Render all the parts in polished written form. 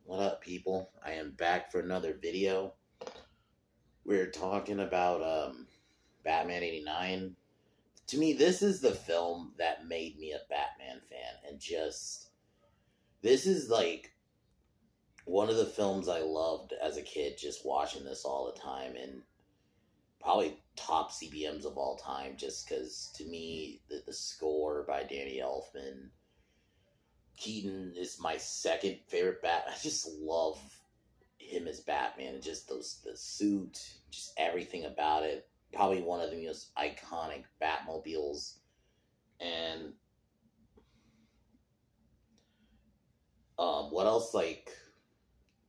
What up, people? I am back for another video. We're talking about Batman 89. To me, this is the film that made me a Batman fan. And just, this is like one of the films I loved as a kid, just watching this all the time. And probably top CBMs of all time, just because to me, the score by Danny Elfman. Keaton is my second favorite Bat. I just love him as Batman and just the suit, just everything about it. Probably one of the most iconic Batmobiles. And what else like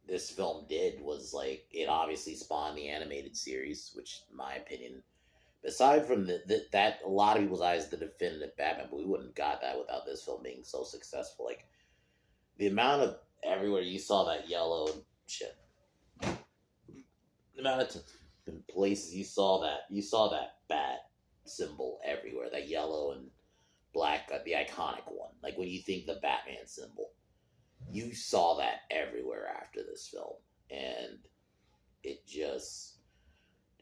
this film did was like it obviously spawned the animated series, which in my opinion, aside from that a lot of people's eyes the definitive Batman, but we wouldn't have got that without this film being so successful. Like the amount of everywhere you saw that yellow shit, the amount of places you saw that bat symbol everywhere, that yellow and black, the iconic one. Like when you think the Batman symbol, you saw that everywhere after this film, and it just,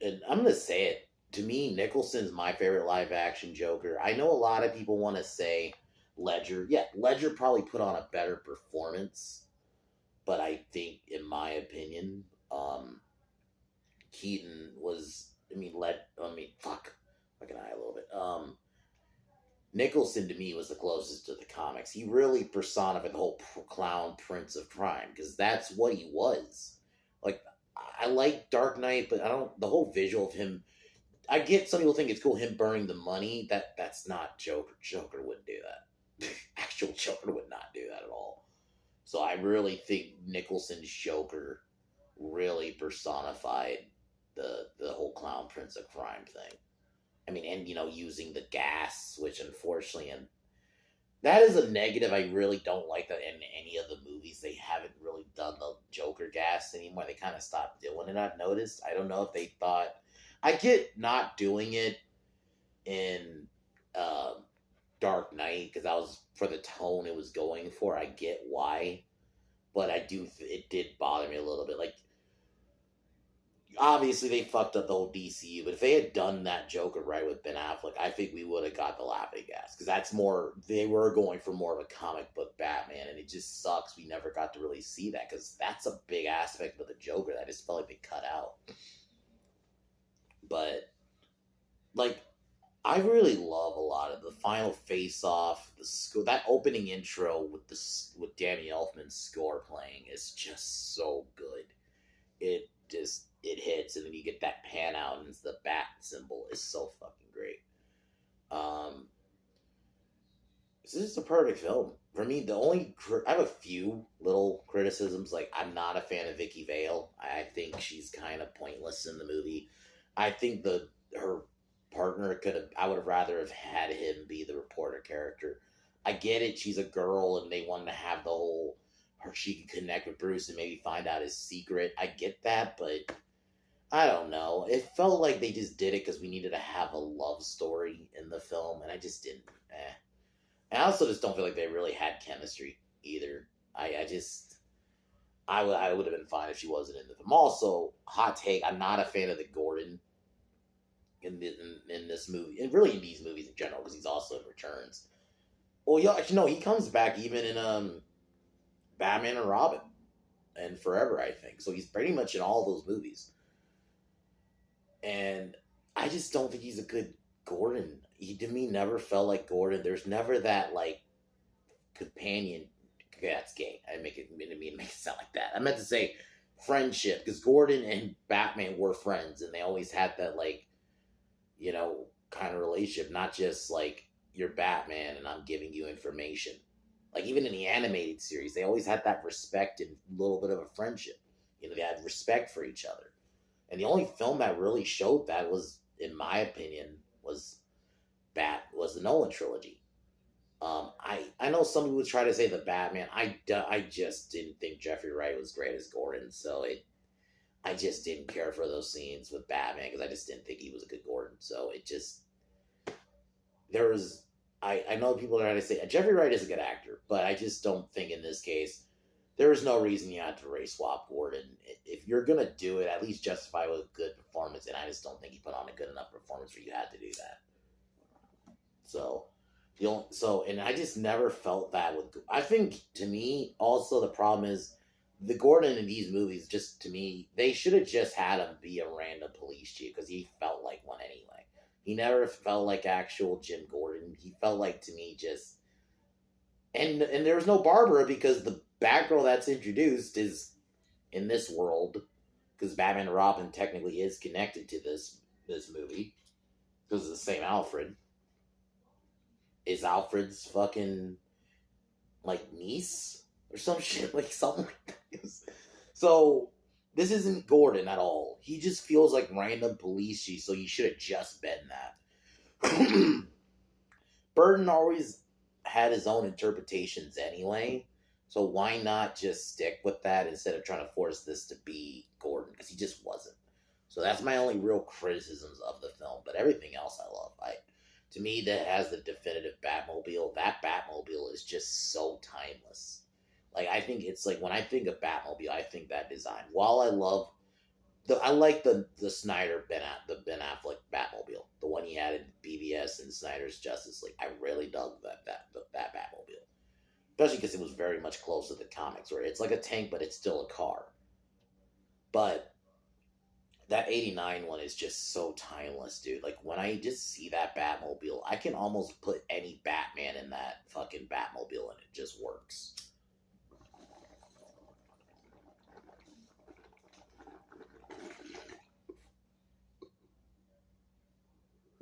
and I'm gonna say it. To me, Nicholson's my favorite live action Joker. I know a lot of people want to say Ledger. Yeah, Ledger probably put on a better performance, but I think, in my opinion, Keaton was. Fucking eye a little bit. Nicholson to me was the closest to the comics. He really personified the whole clown prince of crime because that's what he was. Like I like Dark Knight, but I don't. The whole visual of him. I get some people think it's cool him burning the money. That's not Joker. Joker wouldn't do that. Actual Joker would not do that at all. So I really think Nicholson's Joker really personified the whole clown prince of crime thing. I mean, and using the gas, which unfortunately, and that is a negative. I really don't like that in any of the movies. They haven't really done the Joker gas anymore. They kind of stopped doing it. I've noticed. I don't know if they thought. I get not doing it in uh, Dark Knight because that was for the tone it was going for. I get why, but I do. It did bother me a little bit. Like obviously they fucked up the whole DCU, but if they had done that Joker right with Ben Affleck, I think we would have got the laughing gas because that's more. They were going for more of a comic book Batman, and it just sucks we never got to really see that because that's a big aspect of the Joker that I just felt like they cut out. But like, I really love a lot of the final face off. The score, that opening intro with Danny Elfman's score playing is just so good. It hits, and then you get that pan out, and the bat symbol is so fucking great. Um, this is a perfect film for me. I have a few little criticisms. Like I'm not a fan of Vicky Vale. I think she's kind of pointless in the movie. I think her partner could have. I would have rather have had him be the reporter character. I get it. She's a girl, and they wanted to have the whole. She could connect with Bruce and maybe find out his secret. I get that, but I don't know. It felt like they just did it because we needed to have a love story in the film, and I just didn't. And I also just don't feel like they really had chemistry either. I would have been fine if she wasn't in the film. Also, hot take: I'm not a fan of the Gordon in this movie, and really in these movies in general, because he's also in Returns. Well, yeah, actually, no, he comes back even in Batman and Robin and Forever, I think. So he's pretty much in all those movies. And I just don't think he's a good Gordon. He to me never felt like Gordon. There's never that like companion. Okay, that's gay. I make it sound like that. I meant to say friendship because Gordon and Batman were friends, and they always had that like kind of relationship. Not just like you're Batman and I'm giving you information. Like even in the animated series, they always had that respect and a little bit of a friendship. They had respect for each other. And the only film that really showed that was, in my opinion, was the Nolan trilogy. I know some people would try to say the Batman. I just didn't think Jeffrey Wright was great as Gordon, so I just didn't care for those scenes with Batman because I just didn't think he was a good Gordon. So it just there was I know people are trying to say Jeffrey Wright is a good actor, but I just don't think in this case there was no reason you had to race swap Gordon. If you're gonna do it, at least justify it with a good performance. And I just don't think he put on a good enough performance where you had to do that. So, and I just never felt that with. I think to me, also the problem is the Gordon in these movies. Just to me, they should have just had him be a random police chief because he felt like one anyway. He never felt like actual Jim Gordon. He felt like to me just and there was no Barbara because the Batgirl that's introduced is in this world because Batman and Robin technically is connected to this movie because it's the same Alfred. Is Alfred's fucking like niece or some shit like something like that. So this isn't Gordon at all. He just feels like random police chief, so you should have just been that. Burton always had his own interpretations anyway, so why not just stick with that instead of trying to force this to be Gordon? Because he just wasn't. So that's my only real criticisms of the film. But everything else I love. To me, that has the definitive Batmobile. That Batmobile is just so timeless. Like I think it's like when I think of Batmobile, I think that design. While I like the Snyder the Ben Affleck Batmobile, the one he had in BVS and Snyder's Justice League. I really dug that Batmobile, especially because it was very much close to the comics, where it's like a tank, but it's still a car. But that '89 one is just so timeless, dude. Like when I just see that Batmobile, I can almost put any Batman in that fucking Batmobile, and it just works.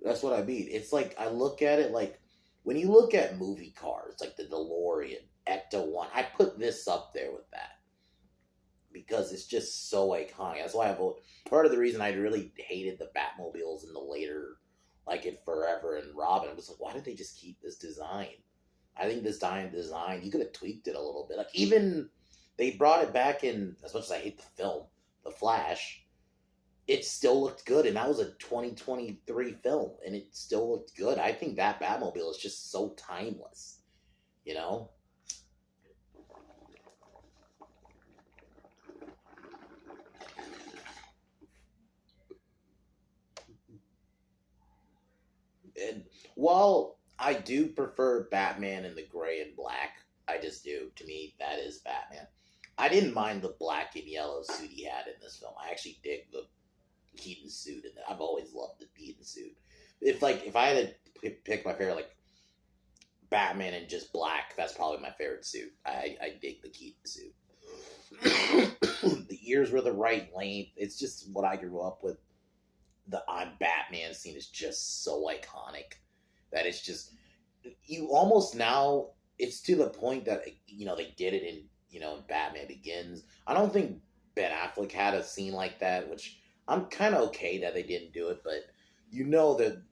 That's what I mean. It's like I look at it like when you look at movie cars, like the DeLorean, Ecto One. I put this up there with that because it's just so iconic. That's why part of the reason I really hated the Batmobiles in the later, like in Forever and Robin. I was like, why did they just keep this design? I think this design you could have tweaked it a little bit. Like even they brought it back in. As much as I hate the film, The Flash, it still looked good, and that was a 2023 film, and it still looked good. I think that Batmobile is just so timeless, you know? And while I do prefer Batman in the gray and black, I just do. To me, that is Batman. I didn't mind the black and yellow suit he had in this film. I actually dig the Keaton suit, and I've always loved the Keaton suit. If I had to pick my favorite, like Batman in just black, that's probably my favorite suit. I dig the Keaton suit. The ears were the right length. It's just what I grew up with. The I'm Batman scene is just so iconic that it's just you almost now it's to the point that they did it in Batman Begins. I don't think Ben Affleck had a scene like that, which I'm kind of okay that they didn't do it, but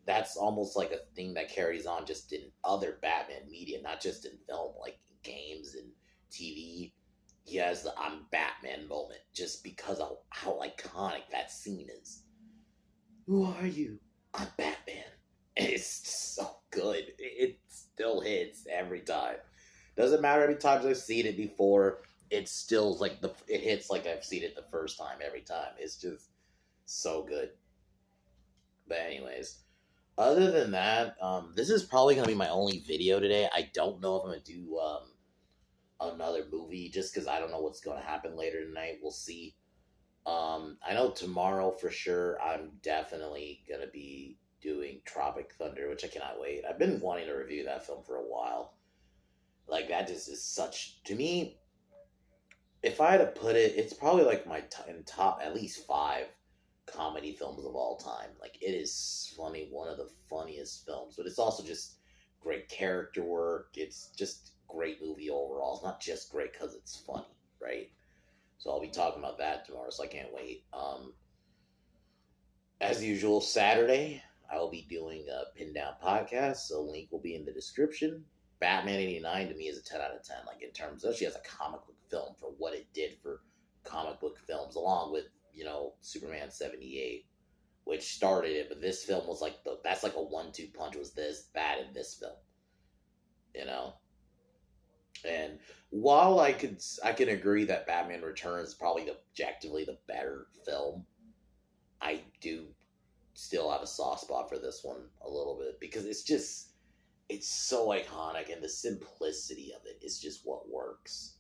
that's almost like a thing that carries on just in other Batman media, not just in film, like games and TV. He has the I'm Batman moment just because of how iconic that scene is. Who are you? I'm Batman. And it's so good. It still hits every time. Doesn't matter how many times I've seen it before. It still it hits like I've seen it the first time every time. It's just so good. But anyways, other than that, this is probably gonna be my only video today. I don't know if I'm gonna do another movie just because I don't know what's gonna happen later tonight. We'll see. I know tomorrow for sure I'm definitely gonna be doing Tropic Thunder, which I cannot wait. I've been wanting to review that film for a while. Like that just is such to me. If I had to put it, it's probably like my top at least 5 comedy films of all time. Like it is funny, one of the funniest films, but it's also just great character work. It's just great movie overall. It's not just great because it's funny, right? So I'll be talking about that tomorrow, so I can't wait. As usual, Saturday, I will be doing a Pin Down podcast, so link will be in the description. Batman 89 to me is a 10 out of 10, like in terms, especially as a comic book film for what it did for comic book films, along with, Superman 78, which started it, but this film was like that's like a 1-2 punch was this, that, and this film, you know? And while I can agree that Batman Returns is probably objectively the better film, I do still have a soft spot for this one a little bit because it's so iconic and the simplicity of it is just what works.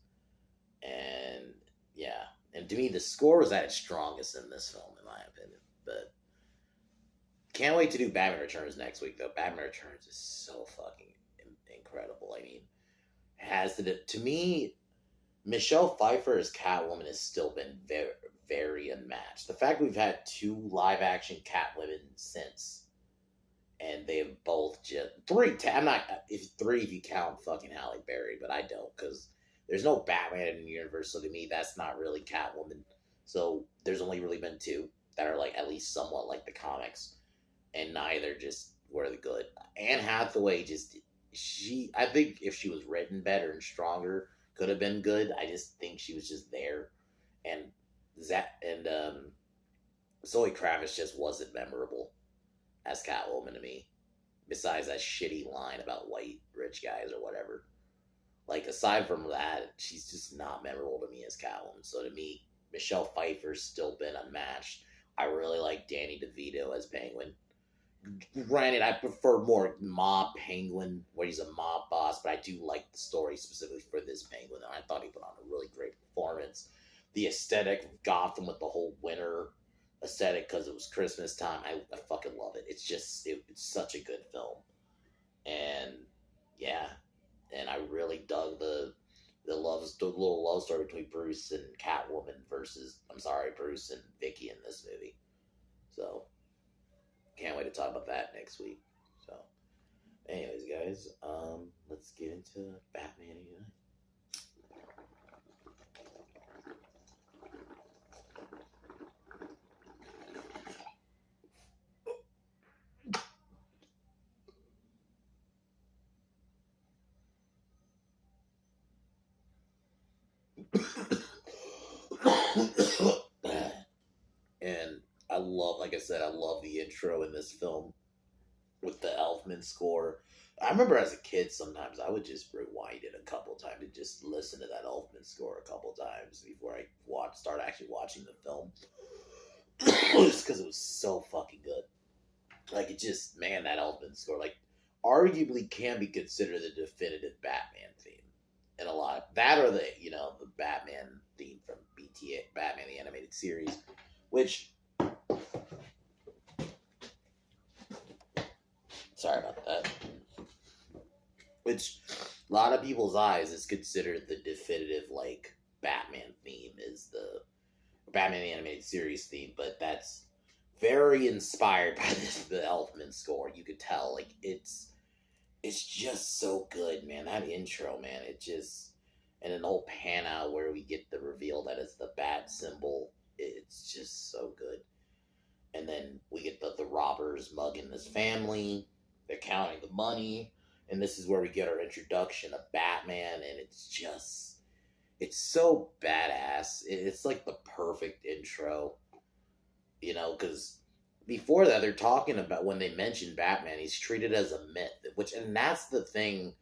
And yeah, and to me the score was at its strongest in this film in my opinion. But can't wait to do Batman Returns next week though. Batman Returns is so fucking incredible. I mean, has the to me Michelle Pfeiffer as Catwoman has still been very, very unmatched. The fact we've had two live action Catwomen since, and they have both just three. I'm not if three if you count fucking Halle Berry, but I don't because there's no Batman in the universe. So to me, that's not really Catwoman. So there's only really been two that are like at least somewhat like the comics, and neither just were the good. Anne Hathaway just I think if she was written better and stronger could have been good. I just think she was just there, and Zoe Kravitz just wasn't memorable as Catwoman to me. Besides that shitty line about white rich guys or whatever, like aside from that, she's just not memorable to me as Catwoman. So to me, Michelle Pfeiffer's still been unmatched. I really like Danny DeVito as Penguin. Granted, I prefer more mob Penguin, where he's a mob boss, but I do like the story specifically for this Penguin. And I thought he put on a really great performance. The aesthetic of Gotham with the whole winter aesthetic because it was Christmas time, I fucking love it. It's just it's such a good film, and yeah, and I really dug the little love story between Bruce and Catwoman versus Bruce and Vicky in this movie. So can't wait to talk about that next week. So, anyways, guys, let's get into Batman Unite. And I love, like I said, I love the intro in this film with the Elfman score. I remember as a kid, sometimes I would just rewind it a couple times and just listen to that Elfman score a couple times before I start actually watching the film. Just because it was so fucking good. Like it just, man, that Elfman score, like, arguably can be considered the definitive Batman theme. And a lot of that, or the Batman theme from BTA, Batman the Animated Series, which, sorry about that, which a lot of people's eyes is considered the definitive, like, Batman theme is the Batman the Animated Series theme, but that's very inspired by the Elfman score. You could tell, like, it's just so good, man. That intro, man, it just, and then the whole pan out where we get the reveal that it's the bat symbol, it's just so good. And then we get the robbers mugging this family, they're counting the money, and this is where we get our introduction of Batman, and it's so badass. It's like the perfect intro, because before that, they're talking about when they mention Batman, he's treated as a myth, and that's the thing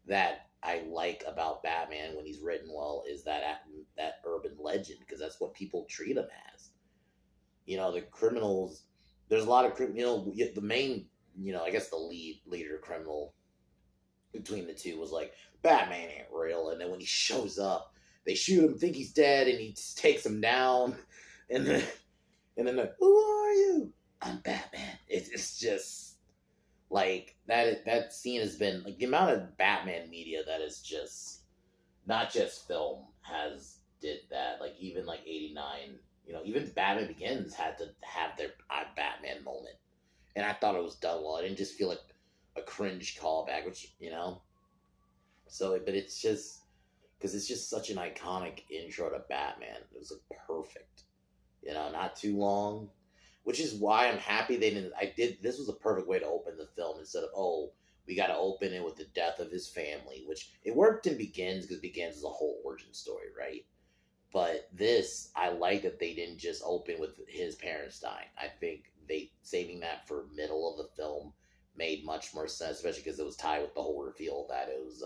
that I like about Batman when he's written well, is that urban legend, because that's what people treat him as. The criminals, there's a lot of, the main, I guess the leader criminal between the two was like, Batman ain't real, and then when he shows up, they shoot him, think he's dead, and he just takes him down, and then like, who are you? I'm Batman. It's just like that scene has been like the amount of Batman media that is just not just film has did that. Like even like '89, even Batman Begins had to have their I'm Batman moment, and I thought it was done well. I didn't just feel like a cringe callback, which So, but it's just because it's just such an iconic intro to Batman. It was like perfect, not too long. Which is why I'm happy they didn't. This was a perfect way to open the film instead of, we got to open it with the death of his family, which it worked in Begins because Begins is a whole origin story, right? But this, I like that they didn't just open with his parents dying. I think saving that for middle of the film made much more sense, especially because it was tied with the whole reveal that it was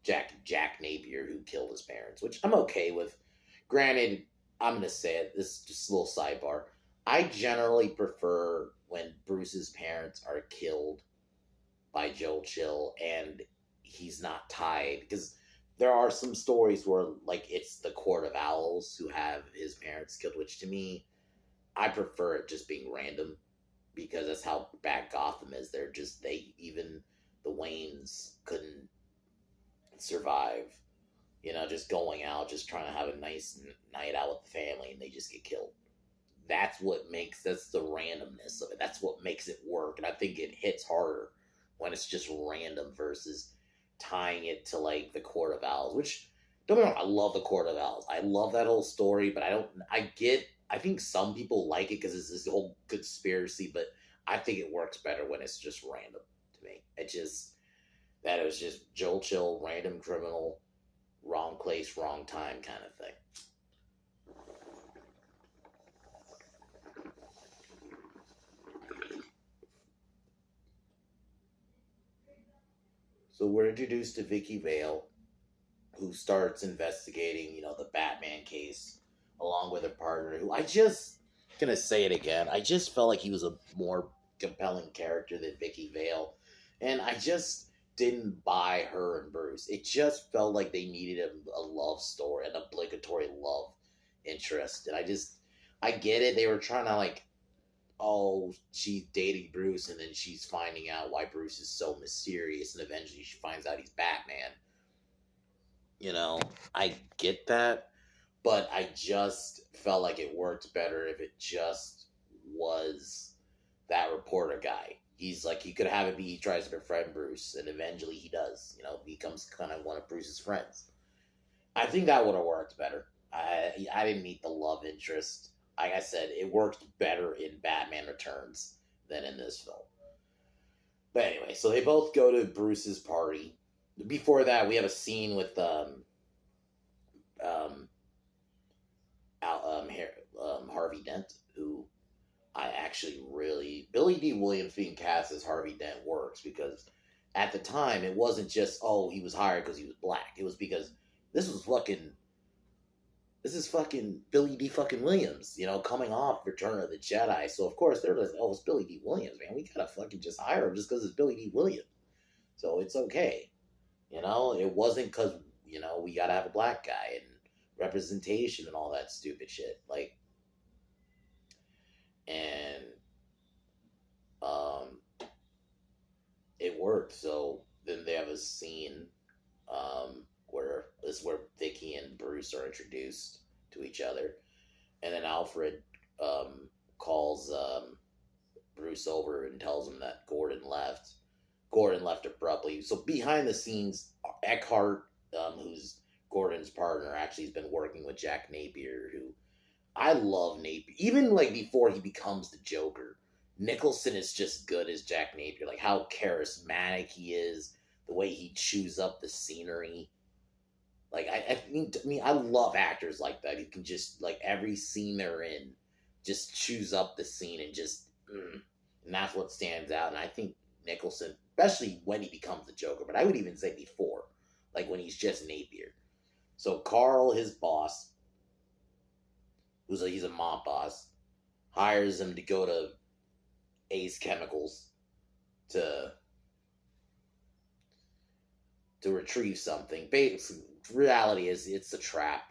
Jack Napier who killed his parents, which I'm okay with. Granted, I'm gonna say it. This is just a little sidebar. I generally prefer when Bruce's parents are killed by Joe Chill and he's not tied, because there are some stories where like it's the Court of Owls who have his parents killed, which to me I prefer it just being random, because that's how bad Gotham is. They're just they even the Waynes couldn't survive, just going out, just trying to have a nice night out with the family, and they just get killed. That's the randomness of it. That's what makes it work, and I think it hits harder when it's just random versus tying it to like the Court of Owls. Which, don't get me wrong, I love the Court of Owls. I love that whole story, but I think some people like it because it's this whole conspiracy, but I think it works better when it's just random to me. It was just Joel Chill, random criminal, wrong place, wrong time kind of thing. So we're introduced to Vicky Vale, who starts investigating, the Batman case, along with her partner, who gonna say it again, I just felt like he was a more compelling character than Vicky Vale, and I just didn't buy her and Bruce. It just felt like they needed a love story, an obligatory love interest, and I get it. They were trying to like, oh, she's dating Bruce, and then she's finding out why Bruce is so mysterious, and eventually she finds out he's Batman. I get that, but I just felt like it worked better if it just was that reporter guy. He's like, he could have it be he tries to befriend Bruce, and eventually he does. Becomes kind of one of Bruce's friends. I think that would have worked better. I didn't need the love interest. Like I said, it worked better in Batman Returns than in this film. But anyway, so they both go to Bruce's party. Before that, we have a scene with Harvey Dent, who I actually really Billy D. Williams being cast as Harvey Dent works, because at the time it wasn't just, oh, he was hired because he was black. It was because this is fucking Billy D. fucking Williams, coming off Return of the Jedi. So of course they're like, oh, it's Billy D. Williams, man. We gotta fucking just hire him just because it's Billy D. Williams. So it's okay. It wasn't because, we gotta have a black guy and representation and all that stupid shit. Like, and it worked. So then they have a scene where Vicky and Bruce are introduced to each other, and then Alfred calls Bruce over and tells him that Gordon left. Gordon left abruptly. So behind the scenes, Eckhart, who's Gordon's partner, actually has been working with Jack Napier, who I love Napier. Even like before he becomes the Joker, Nicholson is just good as Jack Napier. Like how charismatic he is, the way he chews up the scenery. Like I love actors like that. Who can just like every scene they're in, just chews up the scene and and that's what stands out. And I think Nicholson, especially when he becomes the Joker, but I would even say before, like when he's just Napier. So Carl, his boss, he's a mob boss, hires him to go to Ace Chemicals to retrieve something. Reality is it's a trap,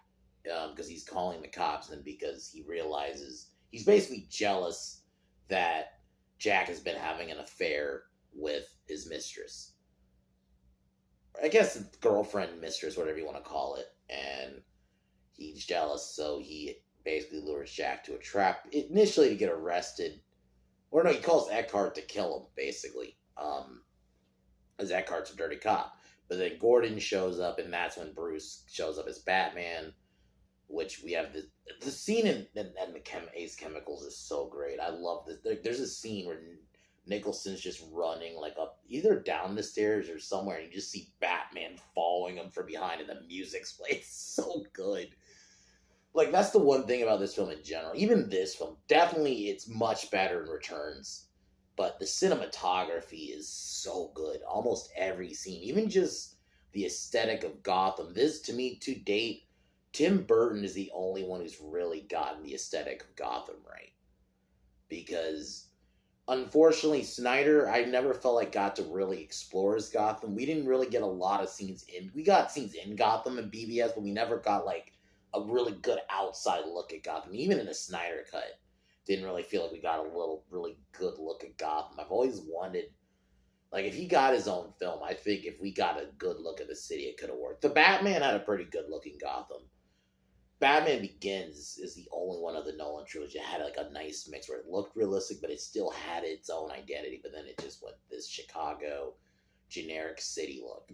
because he's calling the cops, and because he realizes he's basically jealous that Jack has been having an affair with his mistress. I guess girlfriend, mistress, whatever you want to call it. And he's jealous, so he basically lures Jack to a trap, initially to get arrested. Or no, he calls Eckhart to kill him, basically. Because Eckhart's a dirty cop. But then Gordon shows up, and that's when Bruce shows up as Batman, which we have the scene in Ace Chemicals is so great. I love this. There's a scene where Nicholson's just running like up either down the stairs or somewhere, and you just see Batman following him from behind, and the music's played. It's so good. Like, that's the one thing about this film in general. Even this film, definitely it's much better in Returns, but the cinematography is so good. Almost every scene, even just the aesthetic of Gotham. This, to me, to date, Tim Burton is the only one who's really gotten the aesthetic of Gotham right. Because unfortunately, Snyder, I never felt like got to really explore his Gotham. We didn't really get a lot of scenes in. We got scenes in Gotham and BVS, but we never got like a really good outside look at Gotham. Even in the Snyder cut, didn't really feel like we got a really good look at Gotham. I've always wanted, like, if he got his own film, I think if we got a good look at the city, it could have worked. The Batman had a pretty good looking Gotham. Batman Begins is the only one of the Nolan trilogy that had like a nice mix where it looked realistic, but it still had its own identity. But then it just went this Chicago generic city look.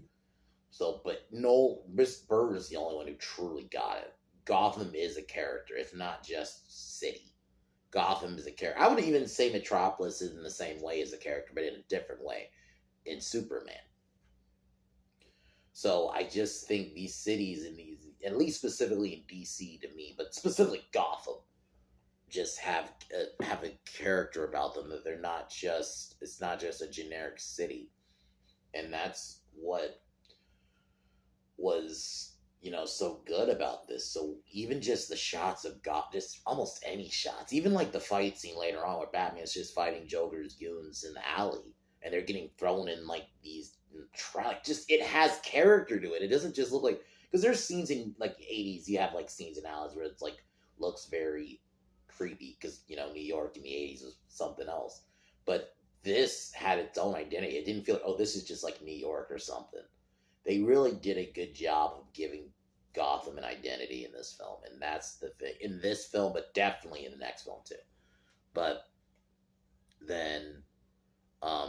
So, but no, Miss Bird is the only one who truly got it. Gotham is a character. It's not just city. Gotham is a character. I would even say Metropolis is in the same way as a character, but in a different way in Superman. So I just think these cities in these, at least specifically in DC to me, but specifically Gotham, just have a character about them that they're not just, it's not just a generic city. And that's what was, you know, so good about this. So even just the shots of just almost any shots, even like the fight scene later on where Batman's just fighting Joker's goons in the alley and they're getting thrown in like these, just, it has character to it. It doesn't just look like, because there's scenes in like 80s, you have like scenes in alleys where it's like looks very creepy because, you know, New York in the 80s was something else. But this had its own identity. It didn't feel like, oh, this is just like New York or something. They really did a good job of giving Gotham an identity in this film, and that's the thing in this film, but definitely in the next film too. But then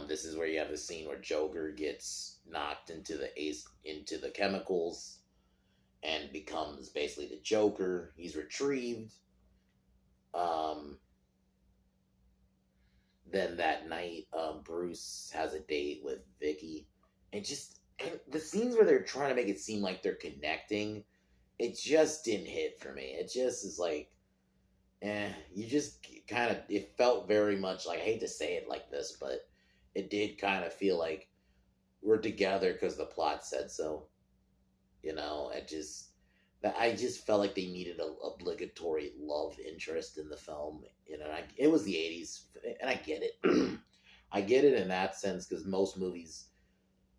this is where you have the scene where Joker gets knocked into the chemicals and becomes basically the Joker. He's retrieved. Then that night, Bruce has a date with Vicky, and the scenes where they're trying to make it seem like they're connecting, it just didn't hit for me. It just is like, you just kind of, it felt very much like, I hate to say it like this, but it did kind of feel like we're together because the plot said so. You know, I just felt like they needed an obligatory love interest in the film. You know, it was the 80s, and I get it. I get it in that sense because most movies,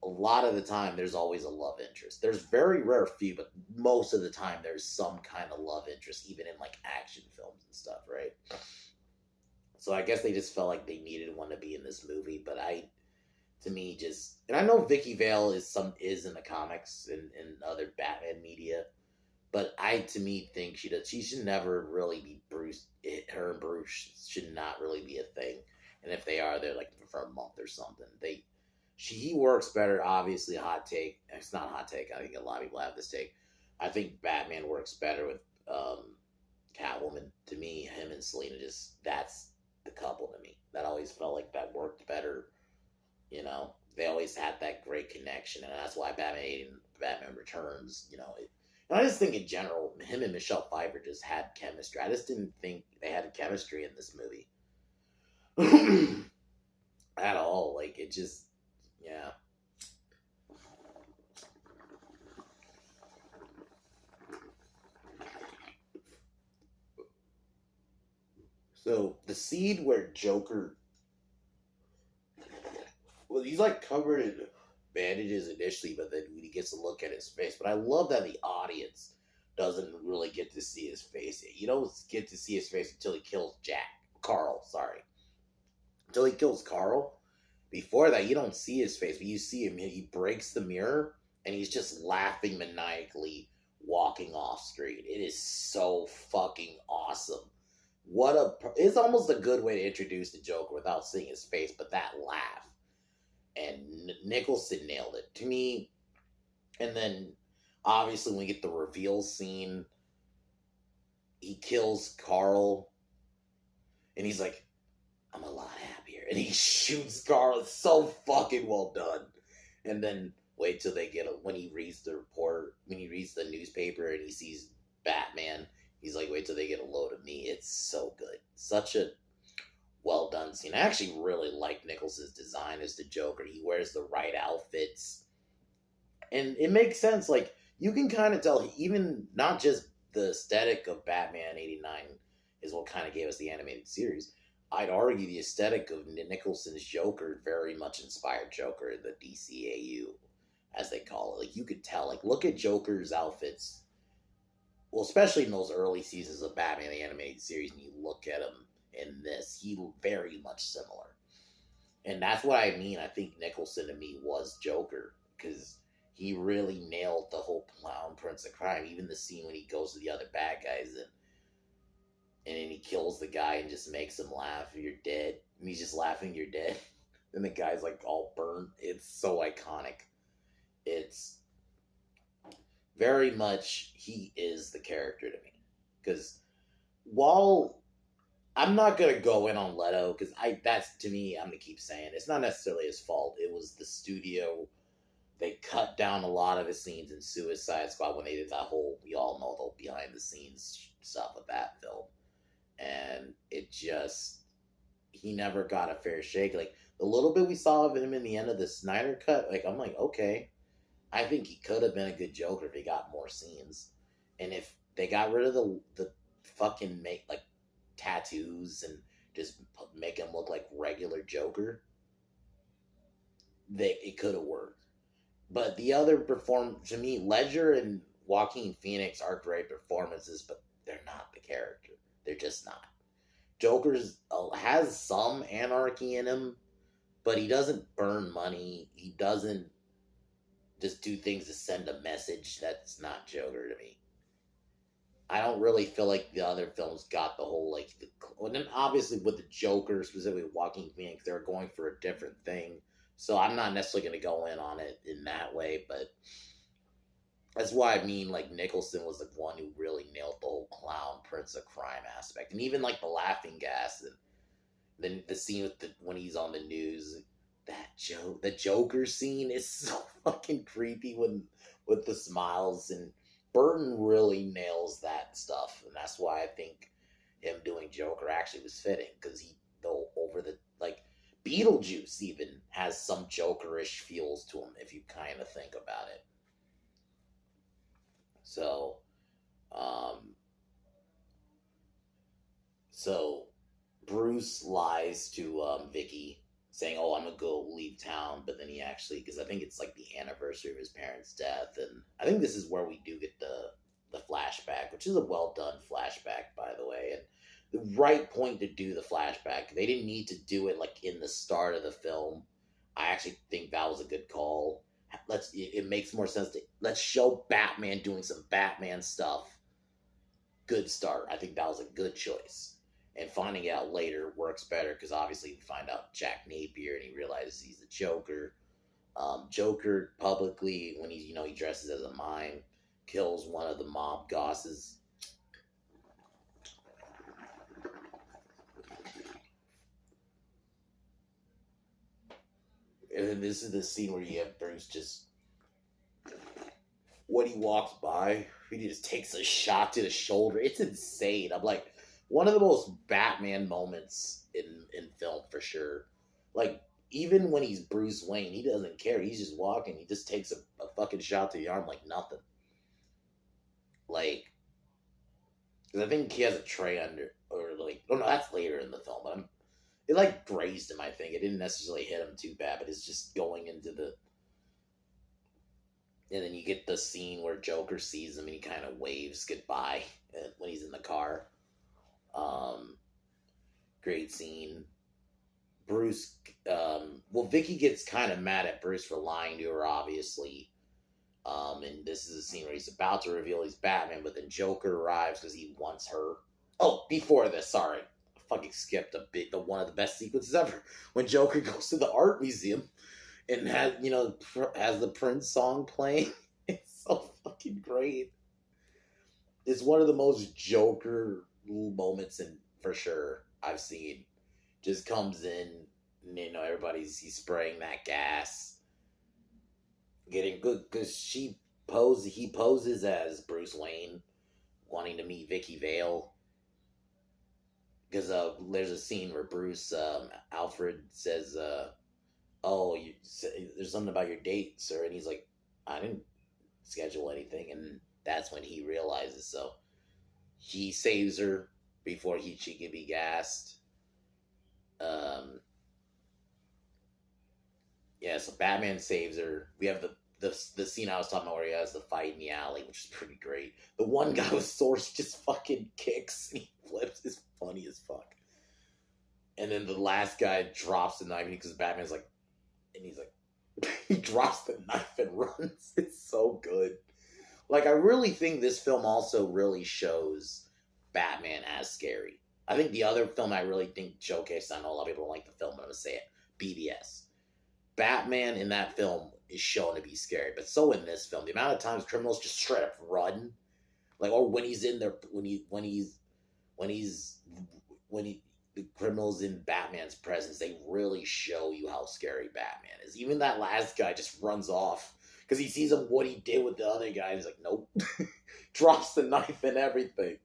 a lot of the time, there's always a love interest. There's very rare few, but most of the time, there's some kind of love interest, even in like action films and stuff, right? So I guess they just felt like they needed one to be in this movie, but to me, and I know Vicky Vale is in the comics and other Batman media, but to me, think she should never really be Bruce. Her and Bruce should not really be a thing, and if they are, they're like for a month or something. He works better. Obviously, hot take. It's not a hot take. I think a lot of people have this take. I think Batman works better with Catwoman. To me, him and Selena, that's the couple to me. That always felt like that worked better. You know, they always had that great connection, and that's why Batman Returns, you know. And I just think in general, him and Michelle Pfeiffer just had chemistry. I just didn't think they had chemistry in this movie. At all. Like, it just, yeah. So, the scene where Joker, well, he's like covered in bandages initially, but then when he gets a look at his face. But I love that the audience doesn't really get to see his face yet. You don't get to see his face until he kills Carl, sorry. Until he kills Carl. Before that, you don't see his face, but you see him. He breaks the mirror, and he's just laughing maniacally, walking off screen. It is so fucking awesome. It's almost a good way to introduce the Joker without seeing his face, but that laugh. And Nicholson nailed it to me. And then obviously when we get the reveal scene, he kills Carl and he's like, I'm a lot happier, and he shoots Carl. It's so fucking well done. And then wait till when he reads the newspaper and he sees Batman, he's like, wait till they get a load of me. It's so good. Such a well done scene. I actually really like Nicholson's design as the Joker. He wears the right outfits. and it makes sense. Like you can kind of tell, even not just the aesthetic of Batman '89 is what kind of gave us the animated series. I'd argue the aesthetic of Nicholson's Joker very much inspired Joker, the DCAU, as they call it. Like you could tell. Like look at Joker's outfits. Well, especially in those early seasons of Batman the animated series, and you look at him in this, he very much similar. And that's what I mean. I think Nicholson to me was Joker because he really nailed the whole clown prince of crime. Even the scene when he goes to the other bad guys and then he kills the guy and just makes him laugh. You're dead, and he's just laughing. You're dead, and the guy's like all burned. It's so iconic. It's very much he is the character to me because while I'm not gonna go in on Leto because I that's to me I'm gonna keep saying it's not necessarily his fault. It was the studio. They cut down a lot of his scenes in Suicide Squad when they did that whole we all know the behind the scenes stuff of that film, and it just he never got a fair shake. Like the little bit we saw of him in the end of the Snyder cut, like I'm like okay, I think he could have been a good Joker if he got more scenes, and if they got rid of the fucking make like tattoos and just make him look like regular Joker, it could have worked. But the other to me, Ledger and Joaquin Phoenix are great performances, but they're not the character. They're just not. Joker's has some anarchy in him, but he doesn't burn money. He doesn't just do things to send a message. That's not Joker to me. I don't really feel like the other films got the whole like. And then obviously with the Joker, specifically Joaquin Phoenix, they're going for a different thing. So I'm not necessarily going to go in on it in that way, but that's why I mean like Nicholson was the one who really nailed the whole clown prince of crime aspect, and even like the laughing gas and then the scene with when he's on the news. The Joker scene is so fucking creepy with the smiles, and Burton really nails that stuff, and that's why I think him doing Joker actually was fitting because he though over the like Beetlejuice even has some Jokerish feels to him if you kind of think about it. So, um, so Bruce lies to Vicky saying, "Oh, I'm gonna go leave town," but then he actually, because I think it's like the anniversary of his parents' death, and I think this is where we do get the flashback, which is a well done flashback, by the way, and the right point to do the flashback. They didn't need to do it like in the start of the film. I actually think that was a good call. It makes more sense to let's show Batman doing some Batman stuff. Good start. I think that was a good choice. And finding out later works better because obviously we find out Jack Napier and he realizes he's the Joker. Joker publicly, when he dresses as a mime, kills one of the mob bosses. And then this is the scene where you have Bruce just when he walks by, he just takes a shot to the shoulder. It's insane. I'm like, one of the most Batman moments in film for sure. Like, even when he's Bruce Wayne, he doesn't care. He's just walking. He just takes a fucking shot to the arm like nothing. Like, because I think he has a tray under, or like, oh no, that's later in the film. But it like grazed him, I think. It didn't necessarily hit him too bad, but it's just going into the. And then you get the scene where Joker sees him and he kind of waves goodbye when he's in the car. Great scene. Bruce, well, Vicky gets kind of mad at Bruce for lying to her, obviously. And this is a scene where he's about to reveal he's Batman, but then Joker arrives because he wants her. Oh, before this, sorry. I fucking skipped a bit, one of the best sequences ever. When Joker goes to the art museum and has the Prince song playing. It's so fucking great. It's one of the most Joker moments for sure I've seen. Just comes in, and, he's spraying that gas, getting good because he poses as Bruce Wayne, wanting to meet Vicky Vale. Because there's a scene where Alfred says, "Oh, there's something about your date, sir," and he's like, I didn't schedule anything, and that's when he realizes. So he saves her before she can be gassed. Um, yeah, so Batman saves her. We have the scene I was talking about where he has the fight in the alley, which is pretty great. The one guy with swords just fucking kicks and he flips. It's funny as fuck. And then the last guy drops the knife because Batman's like, and he's like, he drops the knife and runs. It's so good. Like, I really think this film also really shows Batman as scary. I think the other film I really think showcased, I know a lot of people don't like the film, but I'm going to say it, BVS. Batman in that film is shown to be scary, but so in this film, the amount of times criminals just straight up run, like, or when he's in there, when he the criminals in Batman's presence, they really show you how scary Batman is. Even that last guy just runs off because he sees him what he did with the other guy. He's like, nope, drops the knife and everything.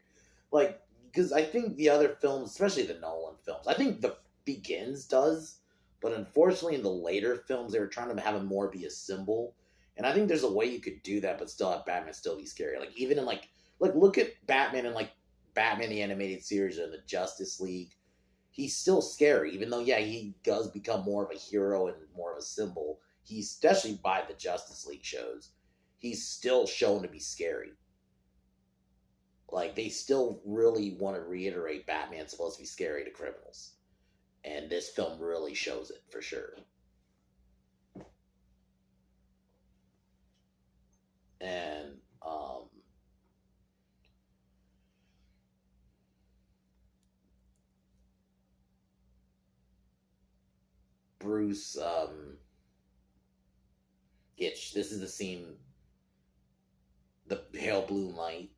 Like, because I think the other films, especially the Nolan films, I think the Begins does, but unfortunately in the later films they were trying to have him more be a symbol. And I think there's a way you could do that, but still have Batman still be scary. Like even in like look at Batman in like Batman the Animated Series or the Justice League. He's still scary, even though yeah he does become more of a hero and more of a symbol. He's especially by the Justice League shows, he's still shown to be scary. Like they still really want to reiterate Batman's supposed to be scary to criminals, and this film really shows it for sure. And Bruce gets this is the scene. The pale blue light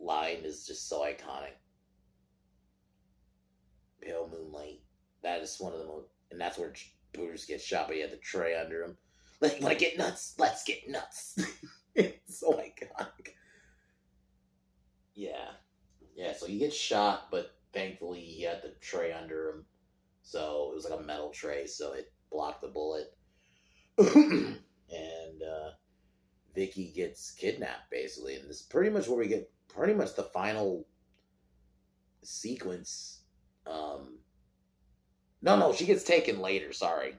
line is just so iconic. Pale moonlight. That is one of the most, and that's where Bruce gets shot, but he had the tray under him. Like, you want to get nuts? Let's get nuts. It's so iconic. Yeah, yeah. So he gets shot, but thankfully he had the tray under him, so it was like a metal tray, so it blocked the bullet. And Vicky gets kidnapped basically, and this is pretty much where we get pretty much the final sequence. No, she gets taken later. Sorry,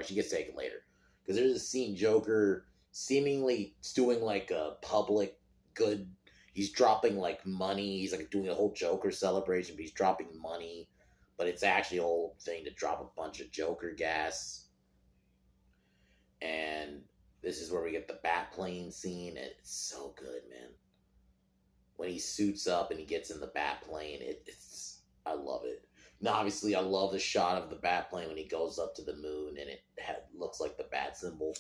she gets taken later because there's a scene Joker seemingly doing like a public good. He's dropping like money. He's like doing a whole Joker celebration, but he's dropping money. But it's actually a whole thing to drop a bunch of Joker gas. And this is where we get the bat plane scene. It's so good, man. When he suits up and he gets in the bat plane, it's I love it. Now, obviously, I love the shot of the bat plane when he goes up to the moon and it looks like the bat symbol,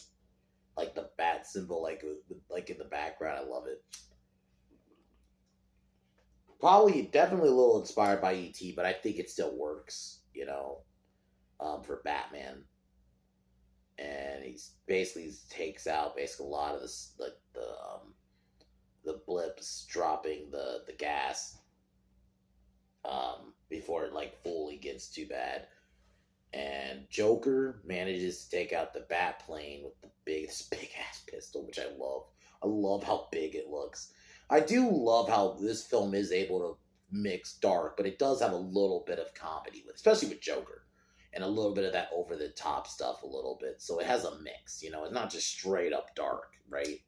like in the background. I love it. Probably, definitely a little inspired by ET, but I think it still works. For Batman, and he basically takes out basically a lot of this, like the blips dropping the gas before it like fully gets too bad. And Joker manages to take out the bat plane with this big ass pistol, which I love. I love how big it looks. I do love how this film is able to mix dark, but it does have a little bit of comedy with, especially with Joker, and a little bit of that over the top stuff a little bit. So it has a mix, it's not just straight up dark, right?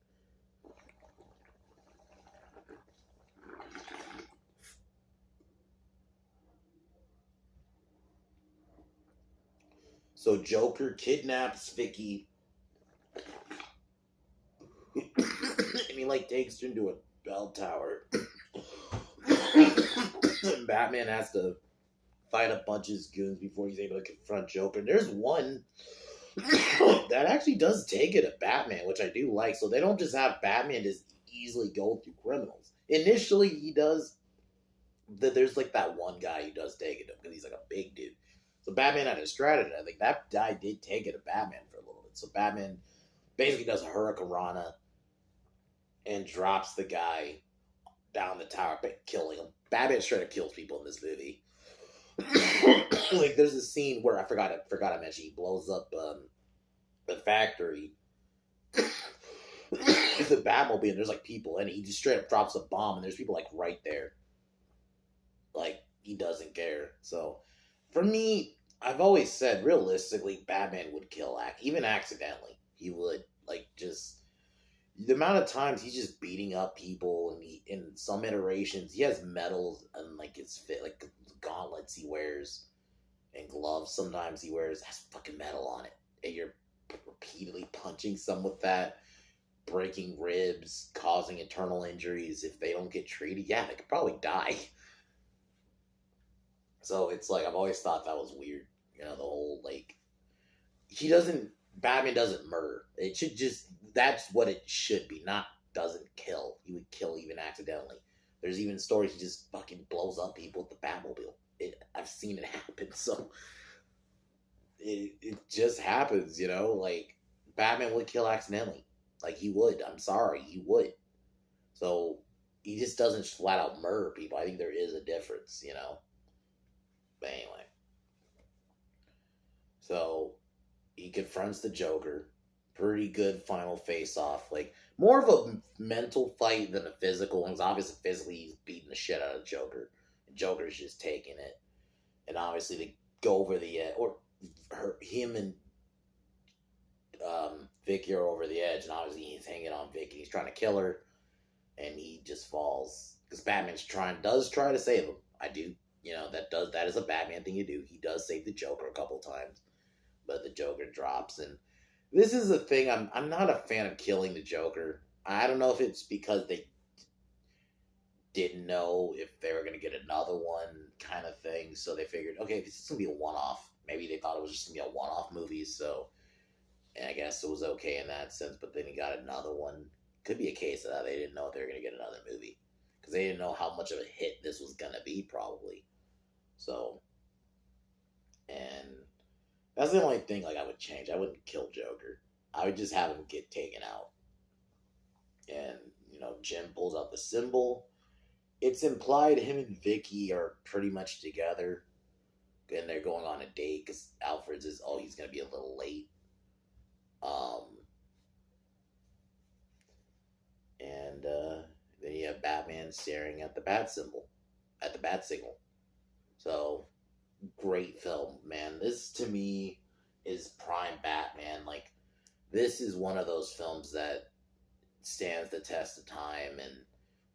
So Joker kidnaps Vicky and he like takes her into a bell tower. And Batman has to fight a bunch of his goons before he's able to confront Joker. And there's one that actually does take it at Batman, which I do like. So they don't just have Batman just easily go through criminals. Initially, he does. There's like that one guy who does take it because he's like a big dude. So Batman had a strategy. I think that guy did take it at Batman for a little bit. So Batman basically does a hurricanrana and drops the guy down the tower, killing him. Batman straight up kills people in this movie. Like there's a scene where I forgot to mention he blows up the factory. the Batmobile, and there's like people, and he just straight up drops a bomb, and there's people like right there. Like he doesn't care. So for me, I've always said realistically, Batman would kill even accidentally. He would like just the amount of times he's just beating up people, and in some iterations he has medals and like his fit like gauntlets he wears and gloves sometimes he wears has fucking metal on it, and you're repeatedly punching some with that, breaking ribs, causing internal injuries if they don't get treated. Yeah, they could probably die. So it's like I've always thought that was weird. The whole like he doesn't Batman doesn't murder. It should just that's what it should be, not doesn't kill. He would kill even accidentally. There's even stories he just fucking blows up people with the Batmobile. I've seen it happen, so it just happens, like Batman would kill accidentally. Like he would. I'm sorry, he would. So he just doesn't flat out murder people. I think there is a difference. But anyway. So he confronts the Joker. Pretty good final face off. Like more of a mental fight than a physical one. Obviously, physically, he's beating the shit out of Joker. And Joker's just taking it. And obviously, they go over the edge, or him and Vicky are over the edge. And obviously, he's hanging on Vicky. He's trying to kill her, and he just falls because Batman's does try to save him. I do. That is a Batman thing to do. He does save the Joker a couple times, but the Joker drops. And this is the thing. I'm not a fan of killing the Joker. I don't know if it's because they didn't know if they were going to get another one kind of thing, so they figured, okay, this is going to be a one-off. Maybe they thought it was just going to be a one-off movie, so and I guess it was okay in that sense, but then he got another one. Could be a case of that. They didn't know if they were going to get another movie because they didn't know how much of a hit this was going to be, probably. So, and that's the only thing like I would change. I wouldn't kill Joker. I would just have him get taken out. And, Jim pulls out the symbol. It's implied him and Vicky are pretty much together. And they're going on a date because Alfred's he's going to be a little late. And then you have Batman staring at the bat symbol, at the bat signal. So, great film, man. This to me is prime Batman. Like, this is one of those films that stands the test of time and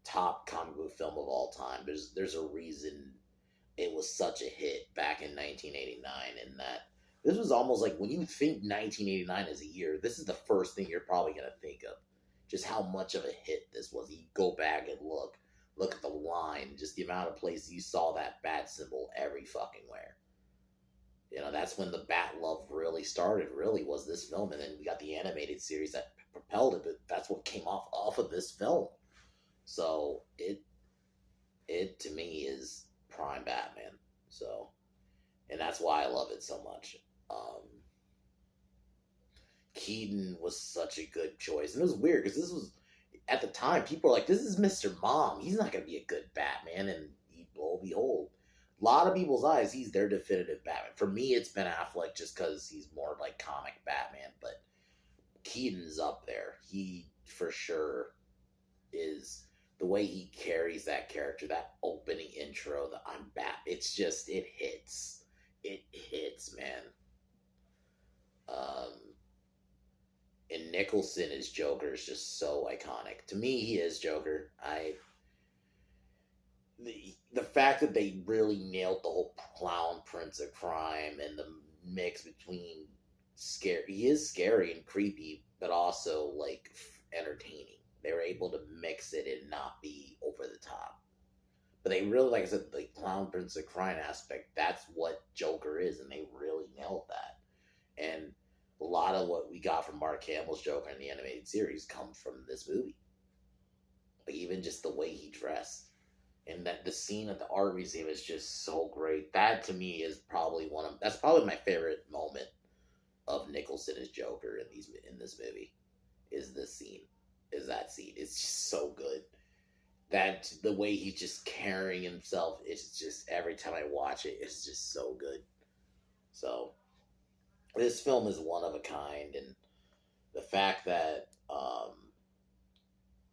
top comic book film of all time. There's a reason it was such a hit back in 1989, and that this was almost like when you think 1989 as a year, this is the first thing you're probably going to think of. Just how much of a hit this was. You go back and look at the line, just the amount of places you saw that bat symbol every fucking where. That's when the bat love really started, really, was this film. And then we got the animated series that propelled it, but that's what came off of this film. So it to me is prime Batman. So, and that's why I love it so much. Keaton was such a good choice, and it was weird because this was at the time people were like, "This is Mr. Mom. He's not going to be a good Batman." And lo and behold, a lot of people's eyes, he's their definitive Batman. For me, it's Ben Affleck just because he's more like comic Batman, but Keaton's up there. He for sure is. The way he carries that character, that opening intro, the I'm Bat, it's just, it hits. It hits, man. And Nicholson as Joker is just so iconic. To me, he is Joker. The fact that they really nailed the whole clown prince of crime and the mix between scary, he is scary and creepy, but also like entertaining. They were able to mix it and not be over the top. But they really, like I said, the clown prince of crime aspect, that's what Joker is, and they really nailed that. And a lot of what we got from Mark Hamill's Joker in the animated series come from this movie. Like even just the way he dressed. And that the scene at the art museum is just so great. That to me is probably that's probably my favorite moment of Nicholson as Joker in this movie. Is this scene. Is that scene. It's just so good. That the way he's just carrying himself, it's just every time I watch it, it's just so good. So this film is one of a kind, and the fact that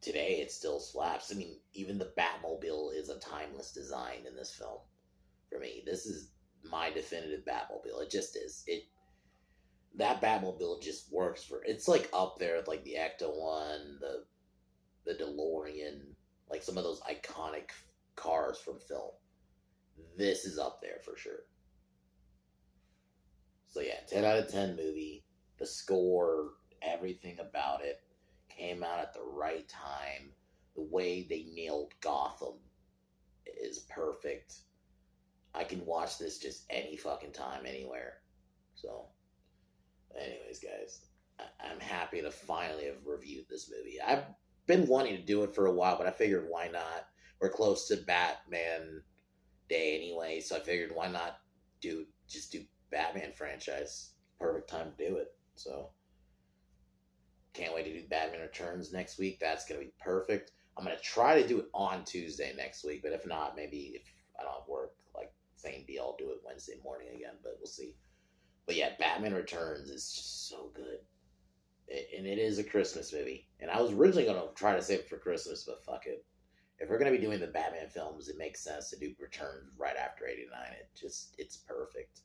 today it still slaps. I mean, even the Batmobile is a timeless design in this film. For me, this is my definitive Batmobile. It just is. That Batmobile just works for. It's like up there with like the Ecto one, the DeLorean, like some of those iconic cars from film. This is up there for sure. So yeah, 10 out of 10 movie. The score, everything about it came out at the right time. The way they nailed Gotham is perfect. I can watch this just any fucking time, anywhere. So, anyways, guys, I'm happy to finally have reviewed this movie. I've been wanting to do it for a while, but I figured why not? We're close to Batman Day anyway, so I figured why not do Batman franchise. Perfect time to do it. So, can't wait to do Batman Returns next week. That's going to be perfect. I'm going to try to do it on Tuesday next week, but if not, maybe if I don't have work, like, same deal, I'll do it Wednesday morning again, but we'll see. But yeah, Batman Returns is just so good. And it is a Christmas movie. And I was originally going to try to save it for Christmas, but fuck it. If we're going to be doing the Batman films, it makes sense to do Returns right after 89. It's perfect.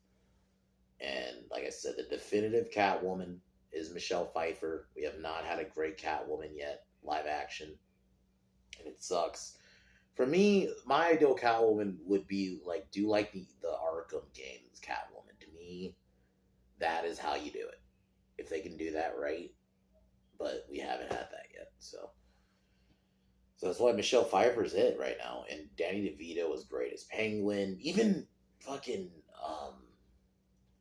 And like I said, the definitive Catwoman is Michelle Pfeiffer. We have not had a great Catwoman yet, live action. And it sucks. For me, my ideal Catwoman would be like, do like the Arkham games Catwoman. To me, that is how you do it. If they can do that right. But we haven't had that yet, so that's why Michelle Pfeiffer's it right now. And Danny DeVito was great as Penguin. Even fucking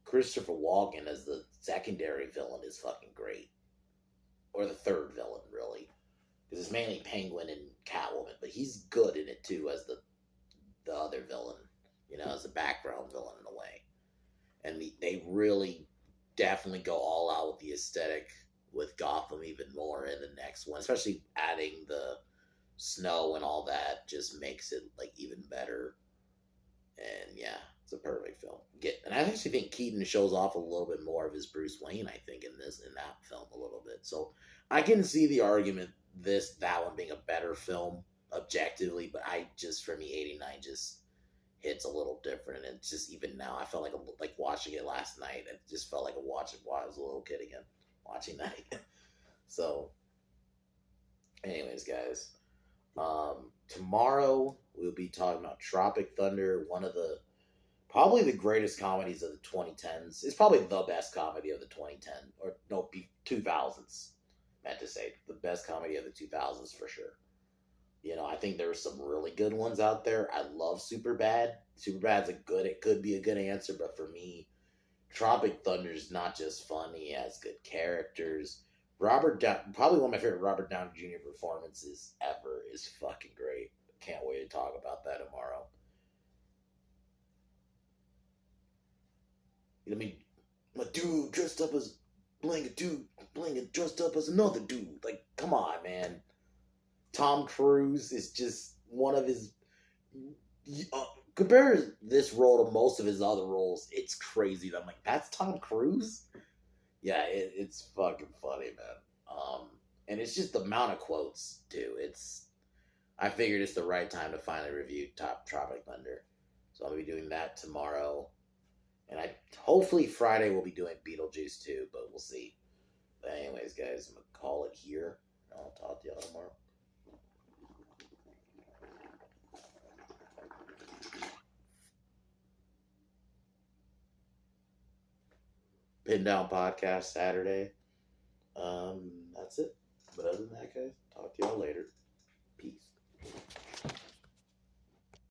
Christopher Walken as the secondary villain is fucking great. Or the third villain, really. Because it's mainly Penguin and Catwoman, but he's good in it too as the other villain, as the background villain in a way. And they really definitely go all out with the aesthetic with Gotham even more in the next one, especially adding the snow and all that just makes it like even better. And yeah, it's a perfect film. And I actually think Keaton shows off a little bit more of his Bruce Wayne, I think, in that film a little bit. So I can see the argument that one being a better film objectively, but for me, 89 just hits a little different. And just even now, I felt like watching it last night. It just felt like watching while I was a little kid again, watching that again. So, anyways, guys, tomorrow we'll be talking about Tropic Thunder, one of probably the greatest comedies of the 2010s. It's probably the best comedy of the 2010 or no 2000s. Meant to say the best comedy of the 2000s for sure. I think there's some really good ones out there. I love Superbad. Superbad's it could be a good answer, but for me, Tropic Thunder's not just funny, he has good characters. Probably one of my favorite Robert Downey Jr. performances ever is fucking great. Can't wait to talk about that tomorrow. My dude dressed up as playing a dude, dressed up as another dude. Like, come on, man. Tom Cruise is just one of his. Compare this role to most of his other roles. It's crazy. I'm like, that's Tom Cruise? Yeah, it's fucking funny, man. And it's just the amount of quotes, too. I figured it's the right time to finally review Tropic Thunder. So I'll be doing that tomorrow. And hopefully Friday we'll be doing Beetlejuice too, but we'll see. But anyways, guys, I'm going to call it here. I'll talk to y'all tomorrow. Pin Down Podcast Saturday. That's it. But other than that, guys, talk to y'all later.